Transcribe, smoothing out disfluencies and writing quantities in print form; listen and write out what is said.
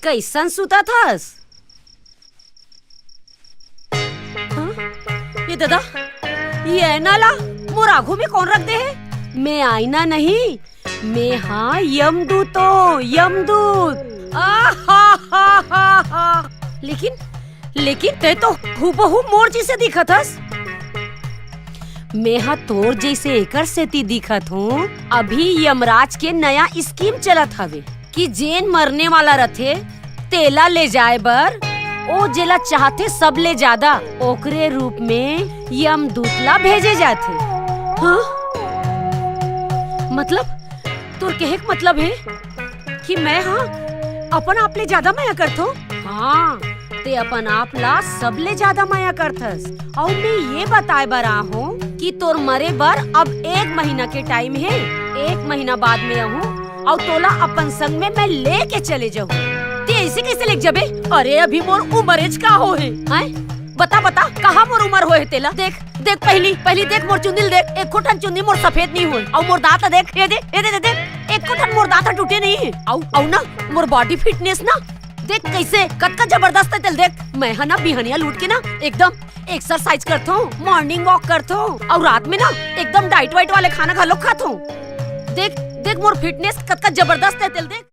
कैसन सुता थस? ये दादा, ये ऐना ला मोर आँखों में कौन रख दे है? मैं आईना नहीं, मैं हाँ यमदूतो, यमदूत। लेकिन ते तो हूबहू मोर जैसे दिखत हस। मैं हाँ तोर जैसे एकर सेती दिखत हूँ। अभी यमराज के नया स्कीम चलत हवे कि जेन मरने वाला रथे तेला ले जाए बर ओ जेला चाहते सब ले ज्यादा ओकरे रूप में यमदूतला भेजे जाते। हाँ? मतलब तोर कहे के मतलब है कि मैं हाँ अपन आप ले ज्यादा माया करथो? हाँ, ते अपन आप ला सब ले ज्यादा माया करथस। और मैं ये बताए बर हूँ कि तोर मरे बर अब 1 महीना के टाइम है। 1 महीना बाद में आहूँ और तोला अपन संग में मैं लेके चले जाऊँ। ते ऐसे कैसे लेके जाबे? अरे अभी मोर उमरेज का हो है? बता कहाँ मोर उमर हो है तेला? देख पहली देख मोर चुंदिल देख। एक कोठन चुंदी मोर सफेद नहीं हुई और मोर दांत देख, ये देख एक कोठन मोर दांत टूटे नहीं है। और ना मोर बॉडी फिटनेस ना देख कैसे कतका जबरदस्त है तेल देख। मैं है ना बिहनिया लूट के ना एकदम एक्सरसाइज करता हूँ, मॉर्निंग वॉक करता हूँ और रात में ना एकदम डाइट वाइट वाले खाना खा लो खाता हूँ। देख मोर फिटनेस कतका जबरदस्त है तेल देख।